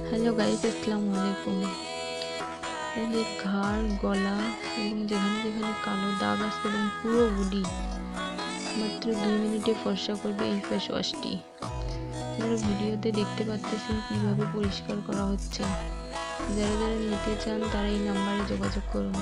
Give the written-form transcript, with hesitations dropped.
Hello guys, আসসালামু আলাইকুম। আমাদের ঘাড়, গলা এবং যেখানে যেখানে কালো দাগ আছে এবং পুরো বডি মাত্র 2 মিনিটে ফর্সা করবে এই ফেস ওয়াশটি। আপনারা ভিডিওতে দেখতে পাচ্ছেন কিভাবে পরিষ্কার করা হচ্ছে। যারা যারা নিতে চান তারা এই নাম্বারে যোগাযোগ করুন।